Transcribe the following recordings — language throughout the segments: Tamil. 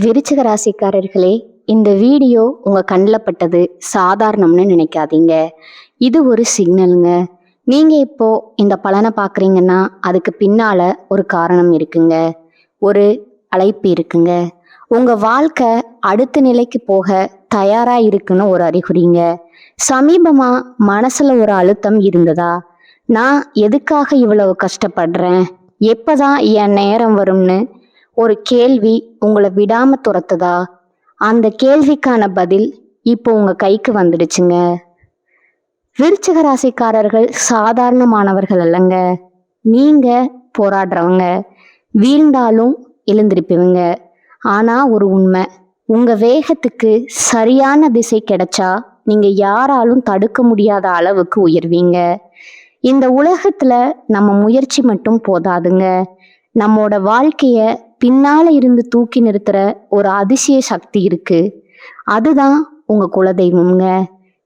விருச்சிக ராசிக்காரர்களே, இந்த வீடியோ உங்க கண்ணில் பட்டது சாதாரணம்னு நினைக்காதீங்க. இது ஒரு சிக்னலுங்க. நீங்க இப்போ இந்த பலனை பார்க்குறீங்கன்னா அதுக்கு பின்னால ஒரு காரணம் இருக்குங்க. ஒரு அழைப்பு இருக்குங்க. உங்க வாழ்க்கை அடுத்த நிலைக்கு போக தயாரா இருக்குன்னு ஒரு அறிகுறிங்க. சமீபமா மனசுல ஒரு அழுத்தம் இருந்ததா? நான் எதுக்காக இவ்வளவு கஷ்டப்படுறேன், எப்பதான் என் நேரம் வரும்னு ஒரு கேள்வி உங்களை விடாம துரத்துதா? அந்த கேள்விக்கான பதில் இப்போ உங்க கைக்கு வந்துடுச்சுங்க. விருச்சிக ராசிக்காரர்கள் சாதாரணமானவர்கள் அல்லங்க. நீங்க போராடுறவங்க, வீழ்ந்தாலும் எழுந்திருப்பீங்க. ஆனா ஒரு உண்மை, உங்க வேகத்துக்கு சரியான திசை கிடைச்சா நீங்க யாராலும் தடுக்க முடியாத அளவுக்கு உயர்வீங்க. இந்த உலகத்துல நம்ம முயற்சி மட்டும் போதாதுங்க. நம்மோட வாழ்க்கைய பின்னால இருந்து தூக்கி நிறுத்துற ஒரு அதிசய சக்தி இருக்கு. அதுதான் உங்க குலதெய்வம்ங்க.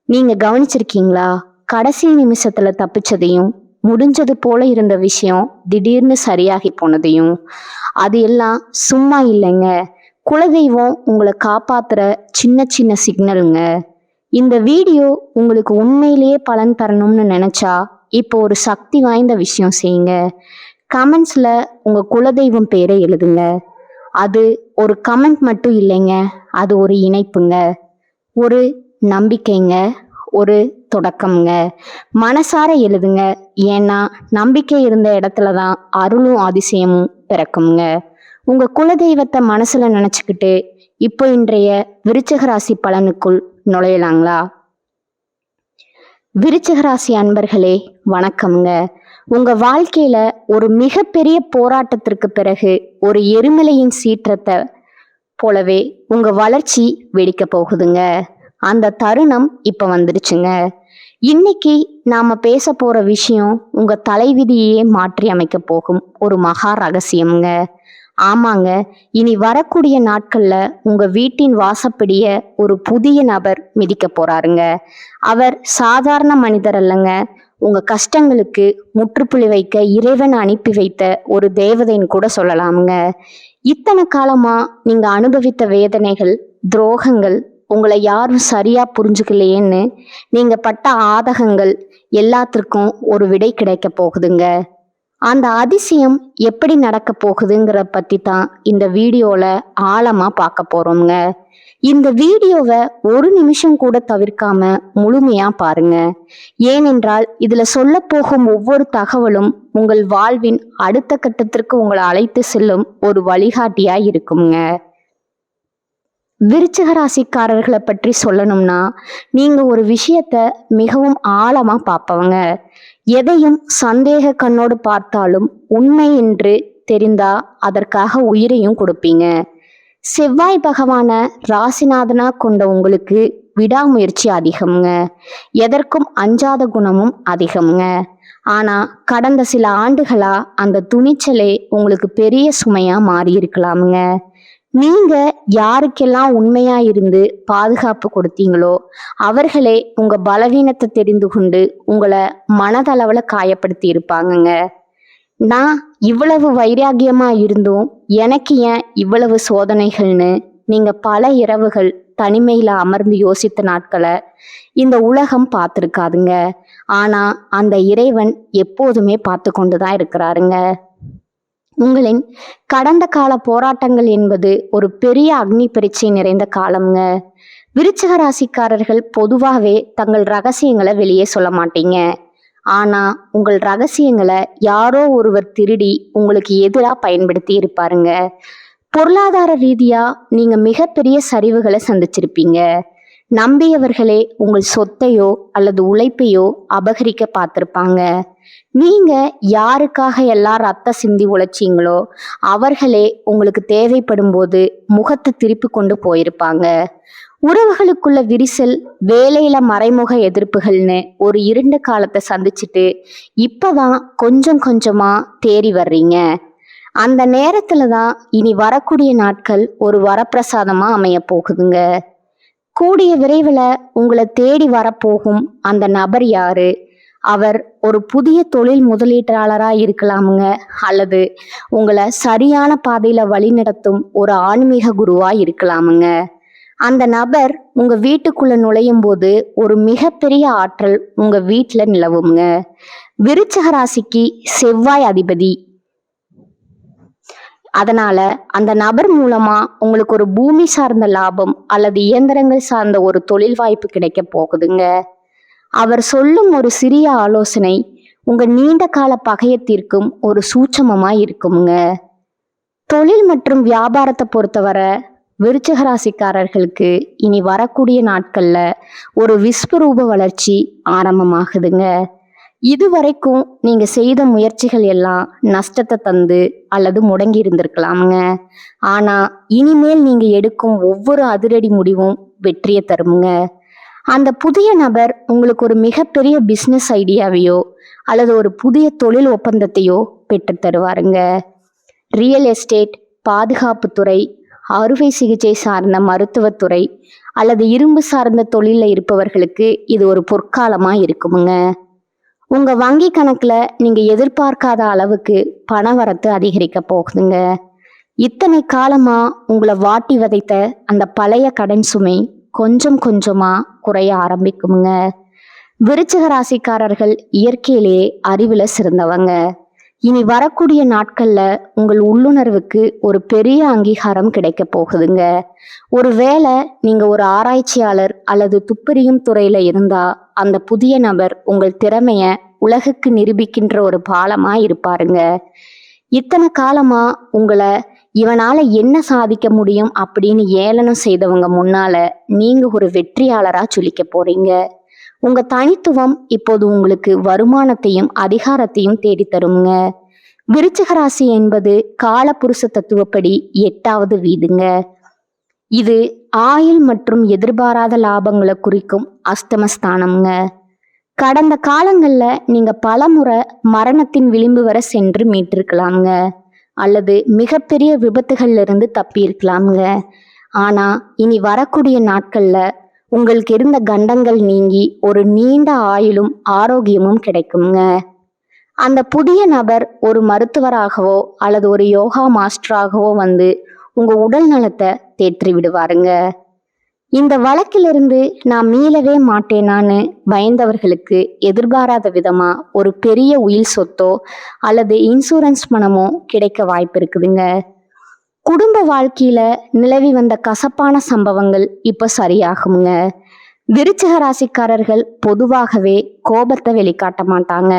நீங்க கவனிச்சிருக்கீங்களா? கடைசி நிமிஷத்துல தப்பிச்சதையும், முடிஞ்சது போல இருந்த விஷயம் திடீர்னு சரியாகி போனதையும். அது எல்லாம் சும்மா இல்லைங்க. குலதெய்வம் உங்களை காப்பாத்துற சின்ன சின்ன சிக்னலுங்க. இந்த வீடியோ உங்களுக்கு உண்மையிலேயே பலன் தரணும்னு நினைச்சா இப்போ ஒரு சக்தி வாய்ந்த விஷயம் செய்யுங்க. கமெண்ட்ஸ்ல உங்க குலதெய்வம் பேரை எழுதுங்க. அது ஒரு கமெண்ட் மட்டும் இல்லைங்க, அது ஒரு இணைப்புங்க, ஒரு நம்பிக்கைங்க, ஒரு தொடக்கம்ங்க. மனசார எழுதுங்க. ஏன்னா நம்பிக்கை இருந்த இடத்துல தான் அருளும் அதிசயமும் பிறக்குங்க. உங்க குலதெய்வத்தை மனசுல நினைச்சுக்கிட்டு இப்போ இன்றைய விருச்சிக ராசி பலனுக்குள் நுழையலாங்களா? விருச்சிக ராசி அன்பர்களே, வணக்கம்ங்க. உங்க வாழ்க்கையில ஒரு மிகப்பெரிய போராட்டத்திற்கு பிறகு ஒரு எரிமலையின் சீற்றத்தை போலவே உங்க வளர்ச்சி வெடிக்க போகுதுங்க. அந்த தருணம் இப்ப வந்துடுச்சுங்க. இன்னைக்கு நாம பேச போற விஷயம் உங்க தலைவிதியே மாற்றி அமைக்க போகும் ஒரு மகா ரகசியம்ங்க. ஆமாங்க, இனி வரக்கூடிய நாட்கள்ல உங்க வீட்டின் வாசப்படிய ஒரு புதிய நபர் மிதிக்க போறாருங்க. அவர் சாதாரண மனிதர் அல்லங்க. உங்க கஷ்டங்களுக்கு முற்றுப்புள்ளி வைக்க இறைவன் அனுப்பி வைத்த ஒரு தேவதைன்னு கூட சொல்லலாமுங்க. இத்தனை காலமா நீங்க அனுபவித்த வேதனைகள், துரோகங்கள், உங்களை யாரும் சரியா புரிஞ்சுக்கலையேன்னு நீங்க பட்ட ஆதகங்கள் எல்லாத்திற்கும் ஒரு விடை கிடைக்க போகுதுங்க. அந்த அதிசயம் எப்படி நடக்க போகுதுங்கிற பத்தி தான் இந்த வீடியோல ஆழமா பார்க்க போறோம்ங்க. இந்த வீடியோவை ஒரு நிமிஷம் கூட தவிர்க்காம முழுமையா பாருங்க. ஏனென்றால் இதுல சொல்ல போகும் ஒவ்வொரு தகவலும் உங்கள் வாழ்வின் அடுத்த கட்டத்திற்கு உங்களை அழைத்து செல்லும் ஒரு வழிகாட்டியா இருக்குங்க. விருச்சிக ராசிக்காரர்களை பற்றி சொல்லணும்னா, நீங்க ஒரு விஷயத்த மிகவும் ஆழமா பார்ப்பவங்க. எதையும் சந்தேக கண்ணோடு பார்த்தாலும் உண்மை என்று தெரிந்தா அதற்காக உயிரையும் கொடுப்பீங்க. செவ்வாய் பகவான ராசிநாதனா கொண்ட உங்களுக்கு விடாமுயற்சி அதிகம்ங்க. எதற்கும் அஞ்சாத குணமும் அதிகம்ங்க. ஆனா கடந்த சில ஆண்டுகளா அந்த துணிச்சலே உங்களுக்கு பெரிய சுமையா மாறி இருக்கலாமுங்க. நீங்க யாருக்கெல்லாம் உண்மையா இருந்து பாதுகாப்பு கொடுத்தீங்களோ அவர்களே உங்க பலவீனத்தை தெரிந்து கொண்டு உங்களை மனதளவுல காயப்படுத்தி இருப்பாங்கங்க. நான் இவ்வளவு வைராகியமா இருந்தும் எனக்கு ஏன் இவ்வளவு சோதனைகள்னு நீங்க பல இரவுகள் தனிமையில அமர்ந்து யோசித்த நாட்களை இந்த உலகம் பார்த்துருக்காதுங்க. ஆனா அந்த இறைவன் எப்போதுமே பார்த்து கொண்டுதான் இருக்கிறாருங்க. உங்களின் கடந்த கால போராட்டங்கள் என்பது ஒரு பெரிய அக்னி பரீட்சை நிறைந்த காலம்ங்க. விருச்சிக ராசிக்காரர்கள் பொதுவாகவே தங்கள் ரகசியங்களை வெளியே சொல்ல மாட்டீங்க. ஆனா உங்கள் ரகசியங்களை யாரோ ஒருவர் திருடி உங்களுக்கு எதிராக பயன்படுத்தி இருப்பாருங்க. பொருளாதார ரீதியா நீங்க மிகப்பெரிய சரிவுகளை சந்திச்சிருப்பீங்க. நம்பியவர்களே உங்கள் சொத்தையோ அல்லது உழைப்பையோ அபகரிக்க பார்த்திருப்பாங்க. நீங்க யாருக்காக எல்லா ரத்த சிந்தி உழைச்சிங்களோ அவர்களே உங்களுக்கு தேவைப்படும் போது முகத்தை திருப்பி கொண்டு போயிருப்பாங்க. உறவுகளுக்குள்ள விரிசல், வேலையில மறைமுக எதிர்ப்புகள்னு ஒரு இருண்ட காலத்தை சந்திச்சுட்டு இப்பதான் கொஞ்சம் கொஞ்சமா தேறி வர்றீங்க. அந்த நேரத்துல தான் இனி வரக்கூடிய நாட்கள் ஒரு வரப்பிரசாதமா அமைய போகுதுங்க. கூடிய விரைவில் உங்களை தேடி வரப்போகும் அந்த நபர் யாரு, அவர் ஒரு புதிய தொழில் முதலீட்டாளராக இருக்கலாமுங்க, அல்லது உங்களை சரியான பாதையில வழிநடத்தும் ஒரு ஆன்மீக குருவா இருக்கலாமுங்க. அந்த நபர் உங்க வீட்டுக்குள்ள நுழையும் போது ஒரு மிகப்பெரிய ஆற்றல் உங்க வீட்டுல நிலவுங்க. விருச்சிக ராசிக்கு செவ்வாய் அதிபதி. அதனால அந்த நபர் மூலமா உங்களுக்கு ஒரு பூமி சார்ந்த லாபம் அல்லது இயந்திரங்கள் சார்ந்த ஒரு தொழில் வாய்ப்பு கிடைக்க போகுதுங்க. அவர் சொல்லும் ஒரு சிறிய ஆலோசனை உங்க நீண்ட கால பகையத்திற்கும் ஒரு சூட்சமமா இருக்குங்க. தொழில் மற்றும் வியாபாரத்தை பொறுத்தவரை விருச்சிக ராசிக்காரர்களுக்கு இனி வரக்கூடிய நாட்கள்ல ஒரு விஸ்வரூப வளர்ச்சி ஆரம்பமாகுதுங்க. இதுவரைக்கும் நீங்க செய்த முயற்சிகள் எல்லாம் நஷ்டத்தை தந்து அல்லது முடங்கி இருந்திருக்கலாமுங்க. ஆனா இனிமேல் நீங்க எடுக்கும் ஒவ்வொரு அதிரடி முடிவும் வெற்றியை தருமுங்க. அந்த புதிய நபர் உங்களுக்கு ஒரு மிகப்பெரிய பிசினஸ் ஐடியாவையோ அல்லது ஒரு புதிய தொழில் ஒப்பந்தத்தையோ பெற்று தருவாருங்க. ரியல் எஸ்டேட், பாதுகாப்புத்துறை, அறுவை சிகிச்சை சார்ந்த மருத்துவத்துறை அல்லது இரும்பு சார்ந்த தொழில இருப்பவர்களுக்கு இது ஒரு பொற்காலமா இருக்குமுங்க. உங்க வங்கி கணக்குல நீங்க எதிர்பார்க்காத அளவுக்கு பணவரத்து அதிகரிக்க போகுதுங்க. இத்தனை காலமா உங்களை வாட்டி வதைத்த அந்த பழைய கடன் சுமை கொஞ்சம் கொஞ்சமா குறைய ஆரம்பிக்குமுங்க. விருச்சிக ராசிக்காரர்கள் இயற்கையிலேயே அறிவுல சிறந்தவங்க. இனி வரக்கூடிய நாட்கள்ல உங்கள் உள்ளுணர்வுக்கு ஒரு பெரிய அங்கீகாரம் கிடைக்க போகுதுங்க. ஒருவேளை நீங்க ஒரு ஆராய்ச்சியாளர் அல்லது துப்பறியும் துறையில இருந்தா அந்த புதிய நபர் உங்கள் திறமைய உலகுக்கு நிரூபிக்கின்ற ஒரு பாலமா இருப்பாருங்க. இத்தனை காலமா உங்களை இவனால என்ன சாதிக்க முடியும் அப்படின்னு ஏளனம் செய்தவங்க முன்னால நீங்க ஒரு வெற்றியாளரா சொல்லிக்க போறீங்க. உங்க தனித்துவம் இப்போது உங்களுக்கு வருமானத்தையும் அதிகாரத்தையும் தேடித்தருங்க. விருச்சிக ராசி என்பது காலபுருஷ தத்துவப்படி 8வது வீடுங்க. இது ஆயுள் மற்றும் எதிர்பாராத லாபங்களை குறிக்கும் அஸ்தமஸ்தானம்ங்க. கடந்த காலங்கள்ல நீங்க பலமுறை மரணத்தின் விளிம்பு வரை சென்று மீட்டிருக்கலாம்ங்க, அல்லது மிகப்பெரிய விபத்துகள்ல இருந்து தப்பி இருக்கலாம்ங்க. ஆனா இனி வரக்கூடிய நாட்கள்ல உங்களுக்கு இருந்த கண்டங்கள் நீங்கி ஒரு நீண்ட ஆயுளும் ஆரோக்கியமும் கிடைக்குங்க. அந்த புதிய நபர் ஒரு மருத்துவராகவோ அல்லது ஒரு யோகா மாஸ்டராகவோ வந்து உங்க உடல் நலத்தை தேற்றி விடுவாருங்க. இந்த வழக்கிலிருந்து நான் மீளவே மாட்டேனான்னு பயந்தவர்களுக்கு எதிர்பாராத விதமா ஒரு பெரிய உயில் சொத்தோ அல்லது இன்சூரன்ஸ் பணமோ கிடைக்க வாய்ப்பு இருக்குதுங்க. குடும்ப வாழ்க்கையில நிலவி வந்த கசப்பான சம்பவங்கள் இப்ப சரியாகுங்க. விருச்சிக ராசிக்காரர்கள் பொதுவாகவே கோபத்தை வெளிக்காட்ட மாட்டாங்க,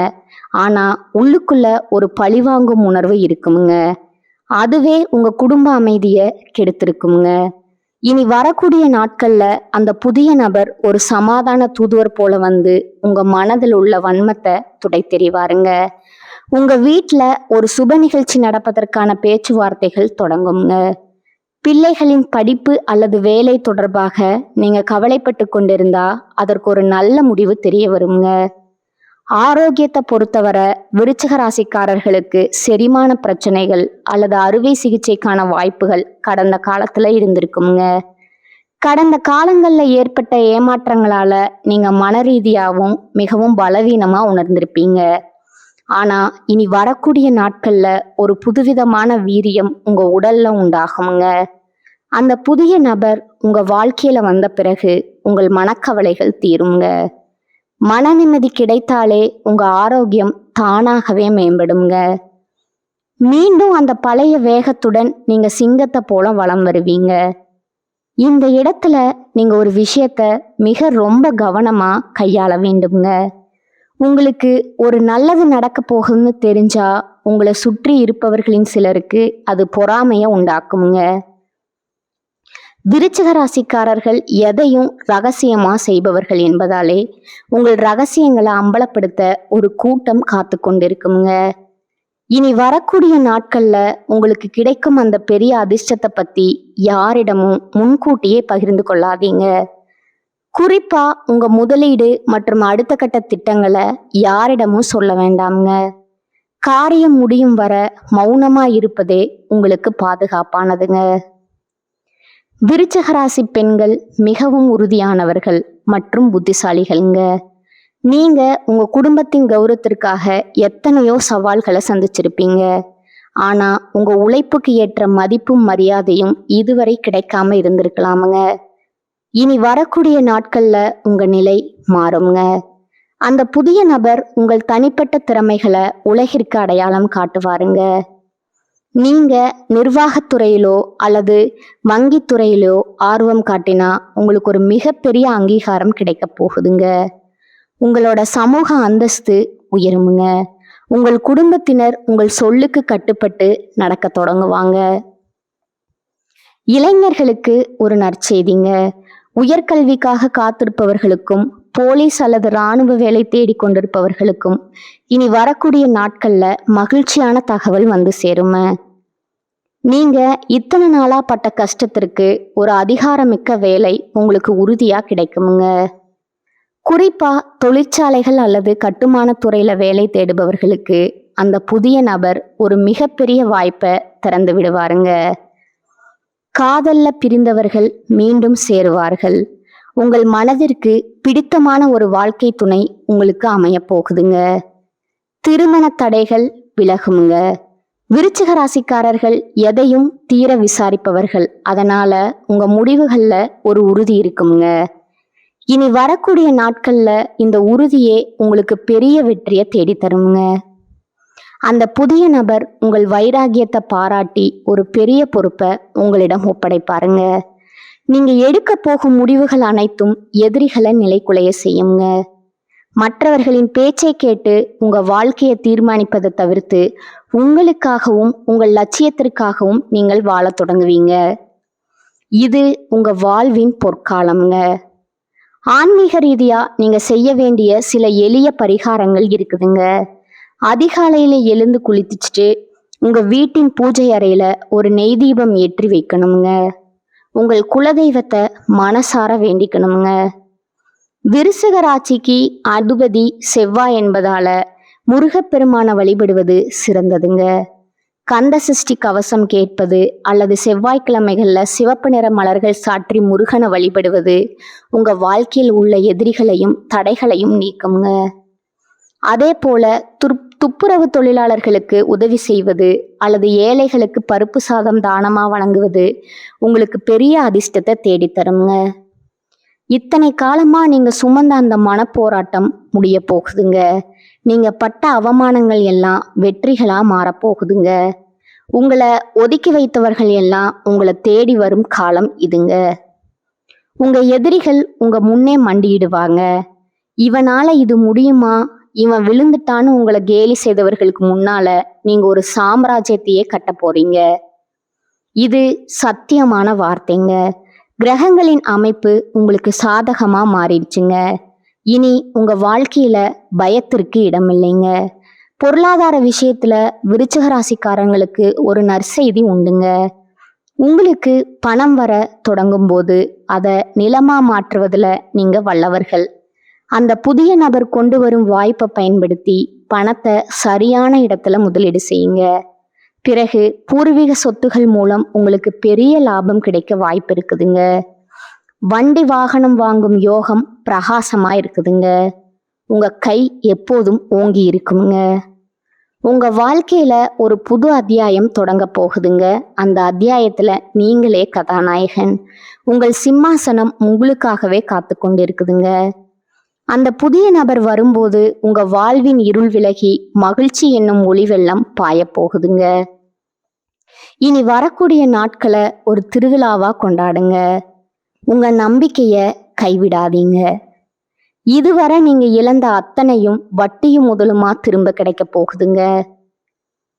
ஆனா உள்ளுக்குள்ள ஒரு பழிவாங்கும் உணர்வு இருக்குமுங்க. அதுவே உங்க குடும்ப அமைதியை கெடுத்திருக்குங்க. இனி வரக்கூடிய நாட்கள்ல அந்த புதிய நபர் ஒரு சமாதான தூதுவர் போல வந்து உங்க மனதில் உள்ள வன்மத்தை துடை தெரிவாருங்க. உங்க வீட்டுல ஒரு சுப நிகழ்ச்சி நடப்பதற்கான பேச்சுவார்த்தைகள் தொடங்குங்க. பிள்ளைகளின் படிப்பு அல்லது வேலை தொடர்பாக நீங்க கவலைப்பட்டு கொண்டிருந்தா அதற்கு ஒரு நல்ல முடிவு தெரிய வருங்க. ஆரோக்கியத்தை பொறுத்தவரை விருச்சிக ராசிக்காரர்களுக்கு செரிமான பிரச்சனைகள் அல்லது அறுவை சிகிச்சைக்கான வாய்ப்புகள் கடந்த காலத்துல இருந்திருக்குங்க. கடந்த காலங்கள்ல ஏற்பட்ட ஏமாற்றங்களால நீங்க மன ரீதியாகவும் மிகவும் பலவீனமா உணர்ந்திருப்பீங்க. ஆனா இனி வரக்கூடிய நாட்கள்ல ஒரு புதுவிதமான வீரியம் உங்க உடல்ல உண்டாகுங்க. அந்த புதிய நபர் உங்க வாழ்க்கையில வந்த பிறகு உங்கள் மனக்கவலைகள் தீருங்க. மன நிம்மதி கிடைத்தாலே உங்க ஆரோக்கியம் தானாகவே மேம்படுங்க. மீண்டும் அந்த பழைய வேகத்துடன் நீங்க சிங்கத்தை போல வலம் வருவீங்க. இந்த இடத்துல நீங்க ஒரு விஷயத்த மிக ரொம்ப கவனமா கையாள வேண்டுங்க. உங்களுக்கு ஒரு நல்லது நடக்க போகுதுன்னு தெரிஞ்சா உங்களை சுற்றி இருப்பவர்களின் சிலருக்கு அது பொறாமைய உண்டாக்குங்க. விருச்சிக ராசிக்காரர்கள் எதையும் ரகசியமா செய்பவர்கள் என்பதாலே உங்கள் ரகசியங்களை அம்பலப்படுத்த ஒரு கூட்டம் காத்து கொண்டிருக்குங்க. இனி வரக்கூடிய நாட்கள்ல உங்களுக்கு கிடைக்கும் அந்த பெரிய அதிர்ஷ்டத்தை பத்தி யாரிடமும் முன்கூட்டியே பகிர்ந்து கொள்ளாதீங்க. குறிப்பா உங்க முதலீடு மற்றும் அடுத்த கட்ட திட்டங்களை யாரிடமும் சொல்ல வேண்டாம்ங்க. காரியம் முடியும் வர மௌனமா இருப்பதே உங்களுக்கு பாதுகாப்பானதுங்க. விருச்சிக ராசி பெண்கள் மிகவும் உறுதியானவர்கள் மற்றும் புத்திசாலிகள்ங்க. நீங்க உங்க குடும்பத்தின் கௌரவத்திற்காக எத்தனையோ சவால்களை சந்திச்சிருப்பீங்க. ஆனா உங்க உழைப்புக்கு ஏற்ற மதிப்பும் மரியாதையும் இதுவரை கிடைக்காம இருந்திருக்கலாமுங்க. இனி வரக்கூடிய நாட்கள்ல உங்க நிலை மாறுங்க. அந்த புதிய நபர் உங்கள் தனிப்பட்ட திறமைகளை உலகிற்கு அடையாளம் காட்டுவாருங்க. நீங்க நிர்வாகத்துறையிலோ அல்லது வங்கித்துறையிலோ ஆர்வம் காட்டினா உங்களுக்கு ஒரு மிகப்பெரிய அங்கீகாரம் கிடைக்க போகுதுங்க. உங்களோட சமூக அந்தஸ்து உயருமுங்க. உங்கள் குடும்பத்தினர் உங்கள் சொல்லுக்கு கட்டுப்பட்டு நடக்க தொடங்குவாங்க. இளைஞர்களுக்கு ஒரு நற்செய்திங்க. உயர்கல்விக்காக காத்திருப்பவர்களுக்கும் போலீஸ் அல்லது இராணுவ வேலை தேடிக்கொண்டிருப்பவர்களுக்கும் இனி வரக்கூடிய நாட்கள்ல மகிழ்ச்சியான தகவல் வந்து சேரும. நீங்க இத்தனை நாளா பட்ட கஷ்டத்திற்கு ஒரு அதிகாரமிக்க வேலை உங்களுக்கு உறுதியா கிடைக்குமுங்க. குறிப்பா தொழிற்சாலைகள் அல்லது கட்டுமான துறையில வேலை தேடுபவர்களுக்கு அந்த புதிய நபர் ஒரு மிகப்பெரிய வாய்ப்பை திறந்து விடுவாருங்க. காதல்ல பிரிந்தவர்கள் மீண்டும் சேருவார்கள். உங்கள் மனதிற்கு பிடித்தமான ஒரு வாழ்க்கை துணை உங்களுக்கு அமைய போகுதுங்க. திருமண தடைகள் விலகுமுங்க. விருச்சிக ராசிக்காரர்கள் எதையும் தீர விசாரிப்பவர்கள். அதனால உங்க முடிவுகள்ல ஒரு உறுதி இருக்குமுங்க. இனி வரக்கூடிய நாட்கள்ல இந்த உறுதியே உங்களுக்கு பெரிய வெற்றியை தேடி தருமுங்க. அந்த புதிய நபர் உங்கள் வைராகியத்தை பாராட்டி ஒரு பெரிய பொறுப்பை உங்களிடம் ஒப்படைப்பாருங்க. நீங்க எடுக்க போகும் முடிவுகள் அனைத்தும் எதிரிகளை நிலைக்குலைய செய்யுங்க. மற்றவர்களின் பேச்சை கேட்டு உங்க வாழ்க்கையை தீர்மானிப்பதை தவிர்த்து உங்களுக்காகவும் உங்கள் லட்சியத்திற்காகவும் நீங்கள் வாழ தொடங்குவீங்க. இது உங்க வாழ்வின் பொற்காலம்ங்க. ஆன்மீக ரீதியா நீங்க செய்ய வேண்டிய சில எளிய பரிகாரங்கள் இருக்குதுங்க. அதிகாலையில எழுந்து குளிச்சுட்டு உங்க வீட்டின் பூஜை அறையில ஒரு நெய் தீபம் ஏற்றி வைக்கணுங்க. உங்கள் குலதெய்வத்தை மனசார வேண்டிக்கணுங்க. விருச்சிக ராசிக்கு அதிபதி செவ்வாய் என்பதால முருகப்பெருமானை வழிபடுவது சிறந்ததுங்க. கந்த சஷ்டி கவசம் கேட்பது அல்லது செவ்வாய்க்கிழமைகள்ல சிவப்பு நிற மலர்கள் சாற்றி முருகனை வழிபடுவது உங்க வாழ்க்கையில் உள்ள எதிரிகளையும் தடைகளையும் நீக்குங்க. அதே போல துப்புரவு தொழிலாளர்களுக்கு உதவி செய்வது அல்லது ஏழைகளுக்கு பருப்பு சாதம் தானமா வழங்குவது உங்களுக்கு பெரிய அதிர்ஷ்டத்தை தேடித்தருங்க. இத்தனை காலமா நீங்க சுமந்த அந்த மனப்போராட்டம் முடிய போகுதுங்க. நீங்க பட்ட அவமானங்கள் எல்லாம் வெற்றிகளா மாறப்போகுதுங்க. உங்களை ஒதுக்கி வைத்தவர்கள் எல்லாம் உங்களை தேடி வரும் காலம் இதுங்க. உங்க எதிரிகள் உங்க முன்னே மண்டியிடுவாங்க. இவனால இது முடியுமா, இவன் விழுந்துட்டான்னு உங்களை கேலி செய்தவர்களுக்கு முன்னால நீங்க ஒரு சாம்ராஜ்யத்தையே கட்ட போறீங்க. இது சத்தியமான வார்த்தைங்க. கிரகங்களின் அமைப்பு உங்களுக்கு சாதகமா மாறிடுச்சுங்க. இனி உங்க வாழ்க்கையில பயத்திற்கு இடமில்லைங்க. பொருளாதார விஷயத்துல விருச்சிக ராசிக்காரங்களுக்கு ஒரு நற்செய்தி உண்டுங்க. உங்களுக்கு பணம் வர தொடங்கும் போது அதை நிலமா மாற்றுவதுல நீங்க வல்லவர்கள். அந்த புதிய நபர் கொண்டு வரும் வாய்ப்பை பயன்படுத்தி பணத்தை சரியான இடத்துல முதலீடு செய்யுங்க. பிறகு பூர்வீக சொத்துகள் மூலம் உங்களுக்கு பெரிய லாபம் கிடைக்க வாய்ப்பு இருக்குதுங்க. வண்டி வாகனம் வாங்கும் யோகம் பிரகாசமா இருக்குதுங்க. உங்க கை எப்போதும் ஓங்கி இருக்குங்க. உங்க வாழ்க்கையில ஒரு புது அத்தியாயம் தொடங்க போகுதுங்க. அந்த அத்தியாயத்துல நீங்களே கதாநாயகன். உங்கள் சிம்மாசனம் உங்களுக்காகவே காத்து கொண்டு இருக்குதுங்க. அந்த புதிய நபர் வரும்போது உங்க வாழ்வின் இருள் விலகி மகிழ்ச்சி என்னும் ஒளி வெள்ளம் பாய போகுதுங்க. இனி வரக்கூடிய நாட்களை ஒரு திருவிழாவா கொண்டாடுங்க. உங்க நம்பிக்கைய கைவிடாதீங்க. இதுவரை நீங்க இழந்த அத்தனையும் வட்டியும் முதலுமா திரும்ப கிடைக்க போகுதுங்க.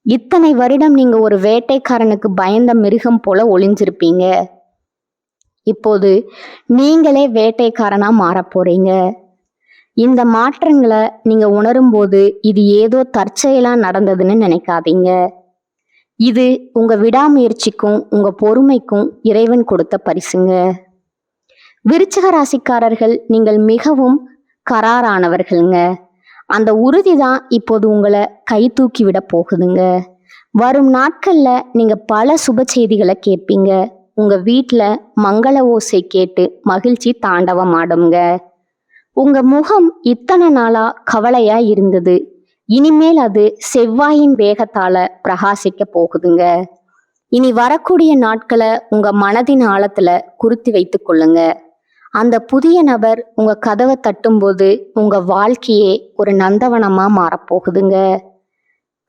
இத்தனை வருடம் நீங்க ஒரு வேட்டைக்காரனுக்கு பயந்த மிருகம் போல ஒளிஞ்சிருப்பீங்க. இப்போது நீங்களே வேட்டைக்காரனா மாற போறீங்க. இந்த மாற்றங்களை நீங்க உணரும் போது இது ஏதோ தற்செயலா நடந்ததுன்னு நினைக்காதீங்க. இது உங்க விடாமுயற்சிக்கும் உங்க பொறுமைக்கும் இறைவன் கொடுத்த பரிசுங்க. விருச்சிக ராசிக்காரர்கள் நீங்கள் மிகவும் கராரானவர்கள்ங்க. அந்த உறுதி தான் இப்போது உங்களை கை தூக்கி விட போகுதுங்க. வரும் நாட்கள்ல நீங்க பல சுப செய்திகளை கேட்பீங்க. உங்க வீட்டுல மங்கள ஓசை கேட்டு மகிழ்ச்சி தாண்டவம் ஆடுங்க. உங்க முகம் இத்தனை நாளா கவலையா இருந்தது, இனிமேல் அது செவ்வாயின் வேகத்தால பிரகாசிக்க போகுதுங்க. இனி வரக்கூடிய நாட்களை உங்க மனதின் ஆழத்துல குறித்து வைத்துக் கொள்ளுங்க. அந்த புதிய நபர் உங்க கதவை தட்டும்போது உங்க வாழ்க்கையே ஒரு நந்தவனமா மாறப்போகுதுங்க.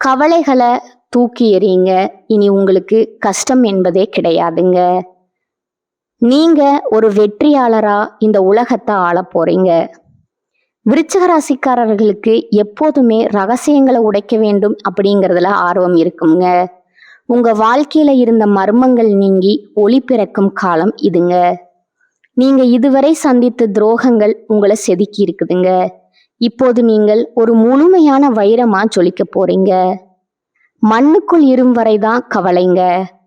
கவலைகளை தூக்கி எறியுங்க. இனி உங்களுக்கு கஷ்டம் என்பதே கிடையாதுங்க. நீங்க ஒரு வெற்றியாளரா இந்த உலகத்தை ஆள போறீங்க. விருச்சிக ராசிக்காரர்களுக்கு எப்போதுமே ரகசியங்களை உடைக்க வேண்டும் அப்படிங்கிறதுல ஆர்வம் இருக்குங்க. உங்க வாழ்க்கையில இருந்த மர்மங்கள் நீங்கி ஒளி பிறக்கும் காலம் இதுங்க. நீங்க இதுவரை சந்தித்த துரோகங்கள் உங்களை செதுக்கி இருக்குதுங்க. இப்போது நீங்கள் ஒரு முழுமையான வைரமா ஜொலிக்க போறீங்க. மண்ணுக்குள் இரும் வரைதான் கவலைங்க.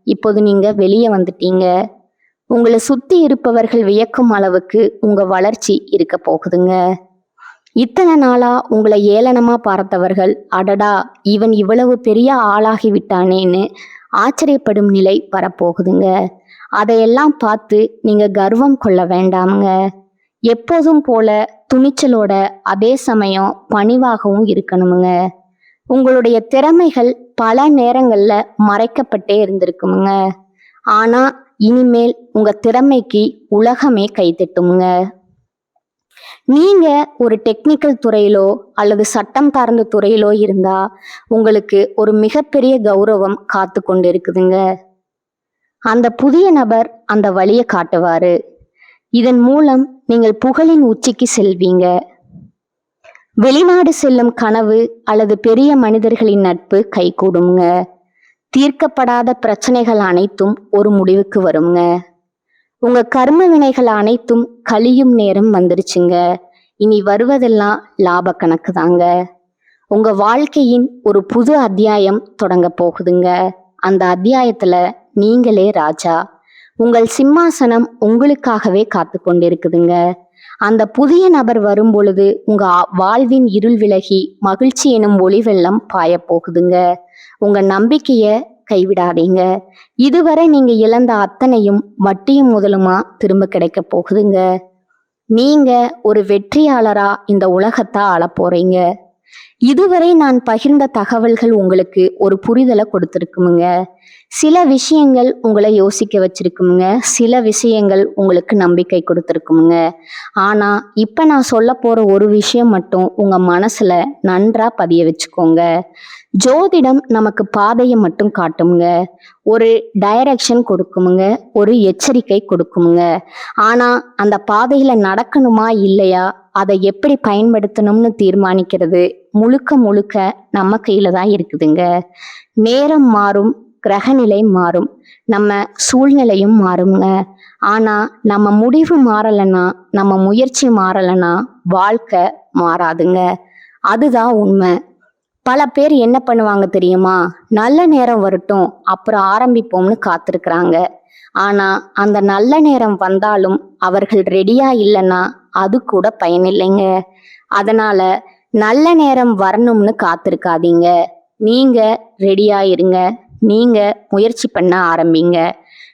இப்போது நீங்க வெளியே வந்துட்டீங்க. உங்களை சுத்தி இருப்பவர்கள் வியக்கும் அளவுக்கு உங்க வளர்ச்சி இருக்க போகுதுங்க. இத்தனை நாளா உங்களை ஏளனமா பார்த்தவர்கள், அடடா இவன் இவ்வளவு பெரிய ஆளாகி விட்டானேன்னு ஆச்சரியப்படும் நிலை வரப்போகுதுங்க. அதையெல்லாம் பார்த்து நீங்க கர்வம் கொள்ள வேண்டாமுங்க. எப்போதும் போல துணிச்சலோட அதே சமயம் பணிவாகவும் இருக்கணுமுங்க. உங்களுடைய திறமைகள் பல நேரங்கள்ல மறைக்கப்பட்டே இருந்திருக்குமுங்க. ஆனா இனிமேல் உங்க திறமைக்கு உலகமே கைத்தட்டுமுங்க. நீங்க ஒரு டெக்னிக்கல் துறையிலோ அல்லது சட்டம் சார்ந்த துறையிலோ இருந்தா உங்களுக்கு ஒரு மிகப்பெரிய கௌரவம் காத்து கொண்டு இருக்குதுங்க. அந்த புதிய நபர் அந்த வழியை காட்டுவாரு. இதன் மூலம் நீங்கள் புகழின் உச்சிக்கு செல்வீங்க. வெளிநாடு செல்லும் கனவு அல்லது பெரிய மனிதர்களின் நட்பு கைகூடுங்க. தீர்க்கப்படாத பிரச்சனைகள் அனைத்தும் ஒரு முடிவுக்கு வருங்க. உங்க கர்ம வினைகள் அனைத்தும் கழியும் நேரம் வந்துருச்சுங்க. இனி வருவதெல்லாம் லாப கணக்கு தாங்க. உங்க வாழ்க்கையின் ஒரு புது அத்தியாயம் தொடங்க போகுதுங்க. அந்த அத்தியாயத்துல நீங்களே ராஜா. உங்கள் சிம்மாசனம் உங்களுக்காகவே காத்து கொண்டிருக்குதுங்க. அந்த புதிய நபர் வரும் பொழுது உங்க வாழ்வின் இருள் விலகி மகிழ்ச்சி எனும் ஒளி வெள்ளம் பாய போகுதுங்க. உங்க நம்பிக்கைய கைவிடாதீங்க. இதுவரை நீங்க இழந்த அத்தனையும் வட்டியும் முதலுமா திரும்ப கிடைக்க போகுதுங்க. நீங்க ஒரு வெற்றியாளரா இந்த உலகத்தை ஆள போறீங்க. இதுவரை நான் பகிர்ந்த தகவல்கள் உங்களுக்கு ஒரு புரிதலை கொடுத்துருக்குமுங்க. சில விஷயங்கள் உங்களை யோசிக்க வச்சிருக்குமுங்க. சில விஷயங்கள் உங்களுக்கு நம்பிக்கை கொடுத்துருக்குமுங்க. ஆனா இப்ப நான் சொல்ல போற ஒரு விஷயம் மட்டும் உங்க மனசுல நன்றா பதிய வச்சுக்கோங்க. ஜோதிடம் நமக்கு பாதையை மட்டும் காட்டுமுங்க. ஒரு டைரக்ஷன் கொடுக்குமுங்க. ஒரு எச்சரிக்கை கொடுக்குமுங்க. ஆனா அந்த பாதையில நடக்கணுமா இல்லையா, அதை எப்படி பயன்படுத்தணும்னு தீர்மானிக்கிறது முழுக்க முழுக்க நம்ம கையில தான் இருக்குதுங்க. நேரம் மாறும், கிரகநிலை மாறும், நம்ம சூழ்நிலையும் மாறுங்க. ஆனா நம்ம முடிவு மாறலைன்னா, நம்ம முயற்சி மாறலைன்னா வாழ்க்கை மாறாதுங்க. அதுதான் உண்மை. பல பேர் என்ன பண்ணுவாங்க தெரியுமா, நல்ல நேரம் வரட்டும் அப்புறம் ஆரம்பிப்போம்னு காத்திருக்கிறாங்க. ஆனா அந்த நல்ல நேரம் வந்தாலும் அவர்கள் ரெடியா இல்லைன்னா அது கூட பயனில்லைங்க. அதனால நல்ல நேரம் வரணும்னு காத்திருக்காதீங்க. நீங்க ரெடியா இருங்க. நீங்க முயற்சி பண்ண ஆரம்பிங்க.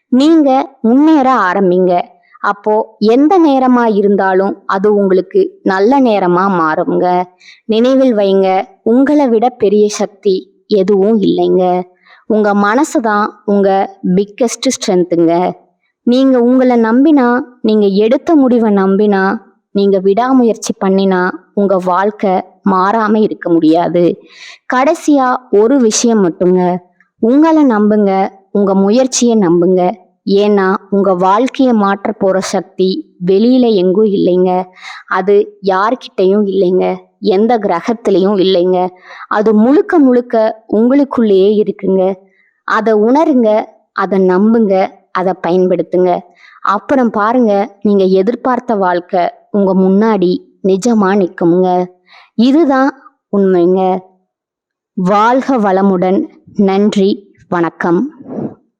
நீங்க முன்னேற ஆரம்பிங்க. அப்போ எந்த நேரமா இருந்தாலும் அது உங்களுக்கு நல்ல நேரமா மாறுங்க. நினைவில் வைங்க, உங்களை விட பெரிய சக்தி எதுவும் இல்லைங்க. உங்க மனசுதான் உங்க பிக்கெஸ்ட் ஸ்ட்ரென்த்துங்க. நீங்க உங்களை நம்பினா, நீங்க எடுத்த முடிவை நம்பினா, நீங்க விடாமுயற்சி பண்ணினா உங்க வாழ்க்கை மாறாம இருக்க முடியாது. கடைசியா ஒரு விஷயம் மட்டுங்க, உங்களை நம்புங்க, உங்க முயற்சியை நம்புங்க. ஏன்னா உங்க வாழ்க்கையை மாற்ற போற சக்தி வெளியில எங்கும் இல்லைங்க. அது யார்கிட்டையும் இல்லைங்க, எந்த கிரகத்திலையும் இல்லைங்க. அது முழுக்க முழுக்க உங்களுக்குள்ளேயே இருக்குங்க. அதை உணருங்க, அதை நம்புங்க, அதை பயன்படுத்துங்க. அப்புறம் பாருங்க, நீங்க எதிர்பார்த்த வாழ்க்கை உங்க முன்னாடி நிஜமா நிற்குங்க. இதுதான் உண்மைங்க. வாழ்க வளமுடன். நன்றி, வணக்கம்.